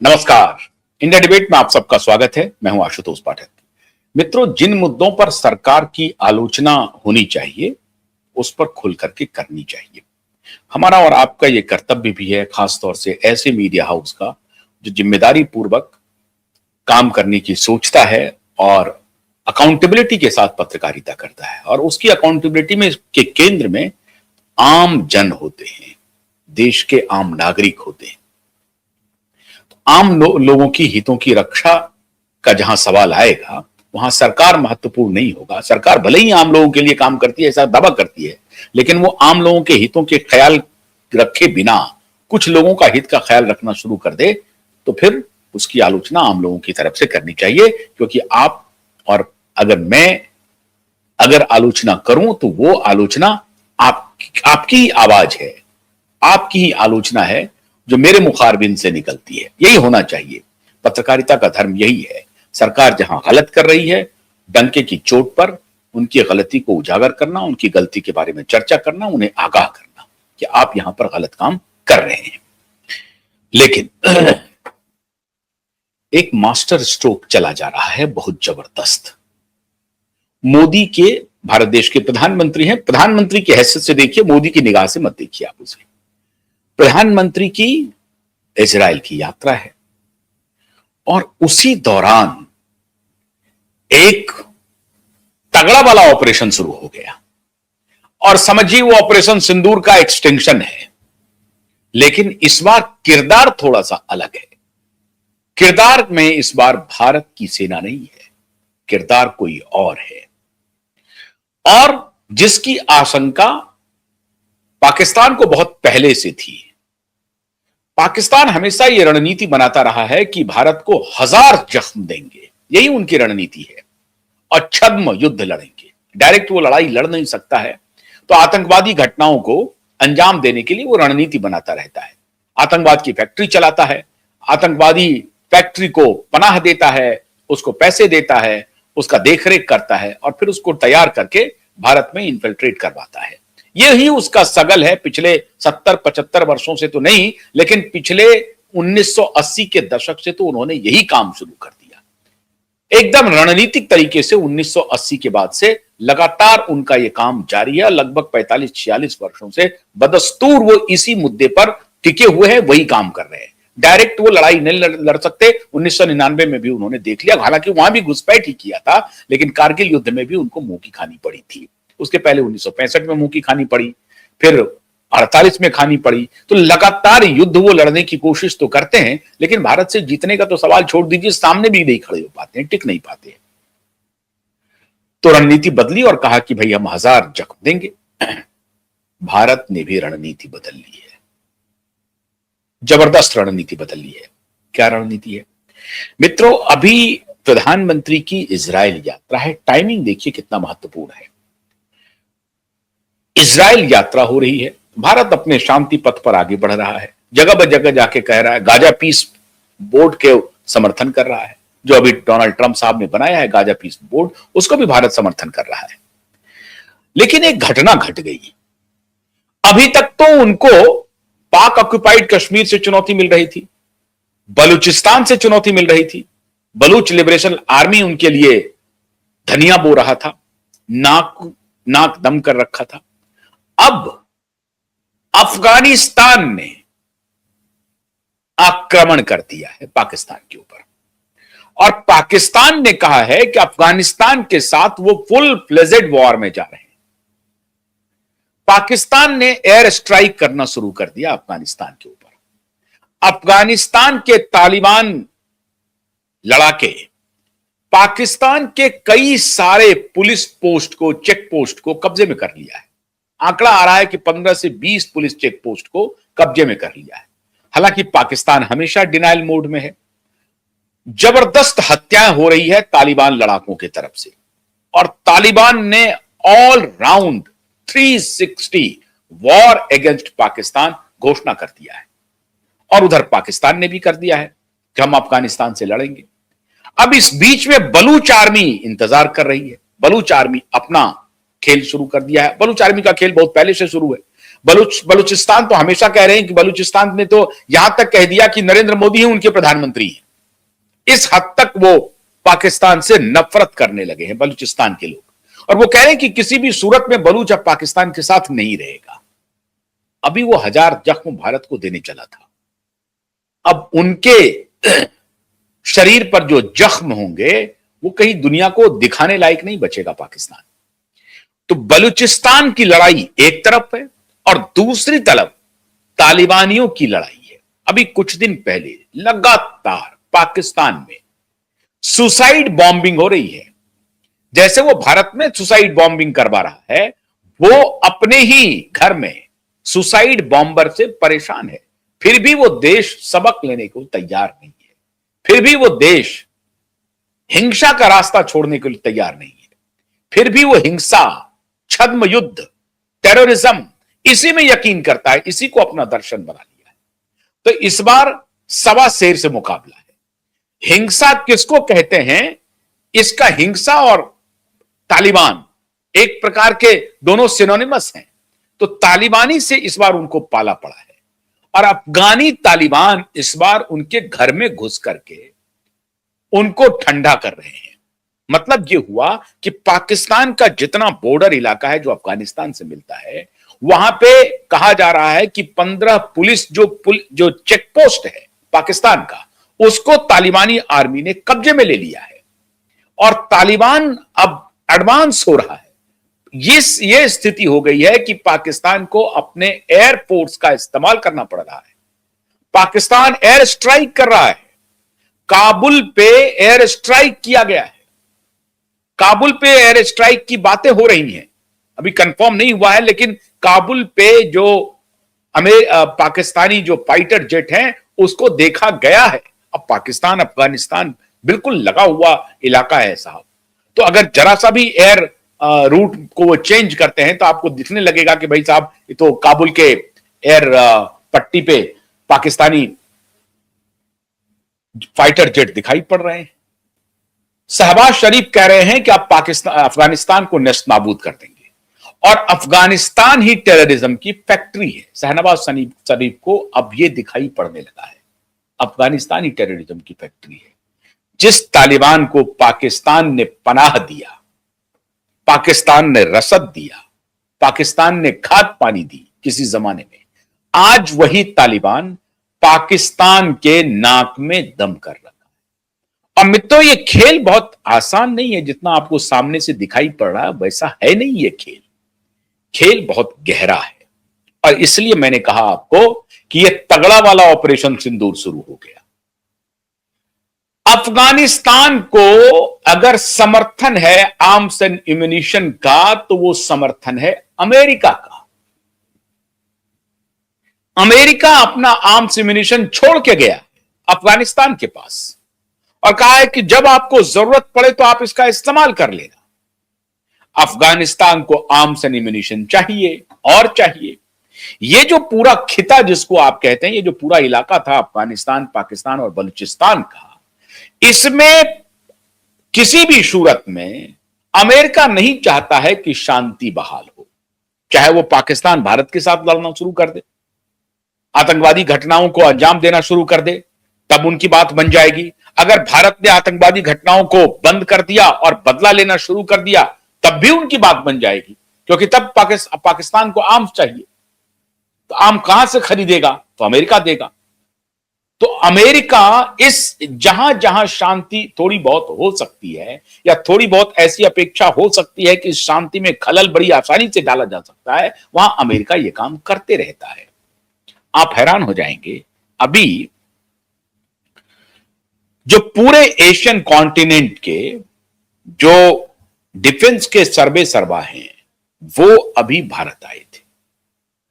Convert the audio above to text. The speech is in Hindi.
नमस्कार। इंडिया डिबेट में आप सबका स्वागत है। मैं हूं आशुतोष पाठक। मित्रों, जिन मुद्दों पर सरकार की आलोचना होनी चाहिए उस पर खुल करके करनी चाहिए। हमारा और आपका यह कर्तव्य भी है, खासतौर से ऐसे मीडिया हाउस का जो जिम्मेदारी पूर्वक काम करने की सोचता है और अकाउंटेबिलिटी के साथ पत्रकारिता करता है। और उसकी अकाउंटेबिलिटी में के केंद्र में आम जन होते हैं, देश के आम नागरिक होते हैं। आम लोगों की हितों की रक्षा का जहां सवाल आएगा वहां सरकार महत्वपूर्ण नहीं होगा। सरकार भले ही आम लोगों के लिए काम करती है, ऐसा दावा करती है, लेकिन वो आम लोगों के हितों के ख्याल रखे बिना कुछ लोगों का हित का ख्याल रखना शुरू कर दे तो फिर उसकी आलोचना आम लोगों की तरफ से करनी चाहिए। क्योंकि आप और अगर आलोचना करूं तो वो आलोचना आपकी आवाज है, आपकी ही आलोचना है जो मेरे मुखारबिन से निकलती है। यही होना चाहिए। पत्रकारिता का धर्म यही है। सरकार जहां गलत कर रही है, डंके की चोट पर उनकी गलती को उजागर करना, उनकी गलती के बारे में चर्चा करना, उन्हें आगाह करना कि आप यहां पर गलत काम कर रहे हैं। लेकिन एक मास्टर स्ट्रोक चला जा रहा है बहुत जबरदस्त। मोदी के, भारत देश के प्रधानमंत्री हैं, प्रधानमंत्री की हैसियत से देखिए, मोदी की निगाह से मत देखिए आप उसे। प्रधानमंत्री की इजराइल की यात्रा है और उसी दौरान एक तगड़ा वाला ऑपरेशन शुरू हो गया और समझिए वो ऑपरेशन सिंदूर का एक्सटेंशन है। लेकिन इस बार किरदार थोड़ा सा अलग है। किरदार में इस बार भारत की सेना नहीं है, किरदार कोई और है, और जिसकी आशंका पाकिस्तान को बहुत पहले से थी। पाकिस्तान हमेशा यह रणनीति बनाता रहा है कि भारत को 1000 जख्म देंगे, यही उनकी रणनीति है, और छद्म युद्ध लड़ेंगे। डायरेक्ट वो लड़ाई लड़ नहीं सकता है तो आतंकवादी घटनाओं को अंजाम देने के लिए वो रणनीति बनाता रहता है। आतंकवाद की फैक्ट्री चलाता है, आतंकवादी फैक्ट्री को पनाह देता है, उसको पैसे देता है, उसका देखरेख करता है और फिर उसको तैयार करके भारत में इन्फिल्ट्रेट करवाता है। यही उसका सगल है पिछले 70-75 वर्षों से तो नहीं, लेकिन पिछले 1980 के दशक से तो उन्होंने यही काम शुरू कर दिया। एकदम रणनीतिक तरीके से 1980 के बाद से लगातार उनका यह काम जारी है। लगभग 45-46 वर्षों से बदस्तूर वो इसी मुद्दे पर टिके हुए हैं, वही काम कर रहे हैं। डायरेक्ट वो लड़ाई नहीं लड़ सकते। 1999 में भी उन्होंने देख लिया, हालांकि वहां भी घुसपैठ ही किया था, लेकिन कारगिल युद्ध में भी उनको मुंह की खानी पड़ी थी। उसके पहले 1965 में मुंह की खानी पड़ी, फिर 48 में खानी पड़ी। तो लगातार युद्ध वो लड़ने की कोशिश तो करते हैं, लेकिन भारत से जीतने का तो सवाल छोड़ दीजिए, सामने भी नहीं खड़े हो पाते हैं, टिक नहीं पाते हैं। तो रणनीति बदली और कहा कि भाई हम 1000 जख्म देंगे। भारत ने भी रणनीति बदल ली है, जबरदस्त रणनीति बदल ली है। क्या रणनीति है मित्रों? अभी प्रधानमंत्री की इजराइल यात्रा है। टाइमिंग देखिए कितना महत्वपूर्ण है। इजराइल यात्रा हो रही है, भारत अपने शांति पथ पर आगे बढ़ रहा है, जगह जगह जाके कह रहा है, गाजा पीस बोर्ड के समर्थन कर रहा है, जो अभी डोनाल्ड ट्रंप साहब ने बनाया है गाजा पीस बोर्ड, उसको भी भारत समर्थन कर रहा है। लेकिन एक घटना घट गई। अभी तक तो उनको पाक ऑक्युपाइड कश्मीर से चुनौती मिल रही थी, बलूचिस्तान से चुनौती मिल रही थी। बलूच लिबरेशन आर्मी उनके लिए धनिया बो रहा था, नाक दम कर रखा था। अब अफगानिस्तान ने आक्रमण कर दिया है पाकिस्तान के ऊपर, और पाकिस्तान ने कहा है कि अफगानिस्तान के साथ वो फुल फ्लेजेड वॉर में जा रहे हैं। पाकिस्तान ने एयर स्ट्राइक करना शुरू कर दिया अफगानिस्तान के ऊपर। अफगानिस्तान के तालिबान लड़ाके पाकिस्तान के कई सारे पुलिस पोस्ट को, चेक पोस्ट को कब्जे में कर लिया है। आंकड़ा आ रहा है कि 15 से 20 पुलिस चेक पोस्ट को कब्जे में कर लिया है। हालांकि पाकिस्तान हमेशा डिनाइल मोड में है। जबरदस्त हत्याएं हो रही है तालिबान लड़ाकों की तरफ से, और तालिबान ने all round 360 war against Pakistan घोषणा कर दिया है। और उधर पाकिस्तान ने भी कर दिया है कि हम अफगानिस्तान से लड़ेंगे। अब इस बीच में बलूच आर्मी इंतजार कर रही है। बलूच आर्मी अपना खेल शुरू कर दिया है। बलूच आर्मी का खेल बहुत पहले से शुरू है। बलूचिस्तान तो हमेशा कह रहे हैं कि बलूचिस्तान ने तो यहां तक कह दिया कि नरेंद्र मोदी ही उनके प्रधानमंत्री हैं। इस हद तक वो पाकिस्तान से नफरत करने लगे हैं बलूचिस्तान के लोग, और वो कह रहे हैं कि किसी भी सूरत में बलूच अब पाकिस्तान के साथ नहीं रहेगा। अभी वो 1000 जख्म भारत को देने चला था, अब उनके शरीर पर जो जख्म होंगे वो कहीं दुनिया को दिखाने लायक नहीं बचेगा पाकिस्तान। तो बलूचिस्तान की लड़ाई एक तरफ है और दूसरी तरफ तालिबानियों की लड़ाई है। अभी कुछ दिन पहले लगातार पाकिस्तान में सुसाइड बॉम्बिंग हो रही है। जैसे वो भारत में सुसाइड बॉम्बिंग करवा रहा है, वो अपने ही घर में सुसाइड बॉम्बर से परेशान है, फिर भी वो देश सबक लेने को तैयार नहीं है, फिर भी वो देश हिंसा का रास्ता छोड़ने के लिए तैयार नहीं है, फिर भी वो हिंसा, छद्म युद्ध, टेररिज्म, इसी में यकीन करता है, इसी को अपना दर्शन बना लिया है। तो इस बार सवा शेर से मुकाबला है। हिंसा किसको कहते हैं? इसका हिंसा और तालिबान एक प्रकार के दोनों सिनोनिमस हैं। तो तालिबानी से इस बार उनको पाला पड़ा है और अफगानी तालिबान इस बार उनके घर में घुस करके उनको ठंडा कर रहे हैं। मतलब यह हुआ कि पाकिस्तान का जितना बॉर्डर इलाका है जो अफगानिस्तान से मिलता है, वहां पे कहा जा रहा है कि 15 पुलिस जो चेक पोस्ट है पाकिस्तान का, उसको तालिबानी आर्मी ने कब्जे में ले लिया है और तालिबान अब एडवांस हो रहा है। ये स्थिति हो गई है कि पाकिस्तान को अपने एयरफोर्स का इस्तेमाल करना पड़ रहा है। पाकिस्तान एयर स्ट्राइक कर रहा है। काबुल पे एयर स्ट्राइक किया गया है। काबुल पे एयर स्ट्राइक की बातें हो रही हैं, अभी कंफर्म नहीं हुआ है, लेकिन काबुल पे जो पाकिस्तानी जो फाइटर जेट हैं उसको देखा गया है। अब पाकिस्तान अफगानिस्तान बिल्कुल लगा हुआ इलाका है साहब, तो अगर जरा सा भी एयर रूट को वो चेंज करते हैं तो आपको दिखने लगेगा कि भाई साहब ये तो काबुल के एयर पट्टी पे पाकिस्तानी फाइटर जेट दिखाई पड़ रहे हैं। शहबाज शरीफ कह रहे हैं कि आप अफगानिस्तान को नेस्त नाबूद कर देंगे और अफगानिस्तान ही टेररिज्म की फैक्ट्री है। शहनवाज शरीफ को अब यह दिखाई पड़ने लगा है अफगानिस्तान ही टेररिज्म की फैक्ट्री है। जिस तालिबान को पाकिस्तान ने पनाह दिया, पाकिस्तान ने रसद दिया, पाकिस्तान ने खाद पानी दी किसी जमाने में, आज वही तालिबान पाकिस्तान के नाक में दम कर रखा है। और मित्रों, ये खेल बहुत आसान नहीं है जितना आपको सामने से दिखाई पड़ रहा है, वैसा है नहीं ये खेल। खेल बहुत गहरा है और इसलिए मैंने कहा आपको कि ये तगड़ा वाला ऑपरेशन सिंदूर शुरू हो गया। अफगानिस्तान को अगर समर्थन है आर्म्स एंड एम्यूनिशन का, तो वो समर्थन है अमेरिका का। अमेरिका अपना आर्म्स एम्यूनिशन छोड़ के गया अफगानिस्तान के पास और कहा है कि जब आपको जरूरत पड़े तो आप इसका इस्तेमाल कर लेना। अफगानिस्तान को आर्म्स एंड एम्यूनिशन चाहिए और चाहिए। ये जो पूरा खिता जिसको आप कहते हैं, ये जो पूरा इलाका था अफगानिस्तान, पाकिस्तान और बलूचिस्तान का, इसमें किसी भी सूरत में अमेरिका नहीं चाहता है कि शांति बहाल हो। चाहे वो पाकिस्तान भारत के साथ लड़ना शुरू कर दे, आतंकवादी घटनाओं को अंजाम देना शुरू कर दे, तब उनकी बात बन जाएगी। अगर भारत ने आतंकवादी घटनाओं को बंद कर दिया और बदला लेना शुरू कर दिया, तब भी उनकी बात बन जाएगी, क्योंकि तब पाकिस्तान को आर्म्स चाहिए। तो आर्म कहां से खरीदेगा? तो अमेरिका देगा। तो अमेरिका इस जहां जहां शांति थोड़ी बहुत हो सकती है या थोड़ी बहुत ऐसी अपेक्षा हो सकती है कि इस शांति में खलल बड़ी आसानी से डाला जा सकता है, वहां अमेरिका यह काम करते रहता है। आप हैरान हो जाएंगे, अभी जो पूरे एशियन कॉन्टिनेंट के जो डिफेंस के सर्वे सर्वा हैं वो अभी भारत आए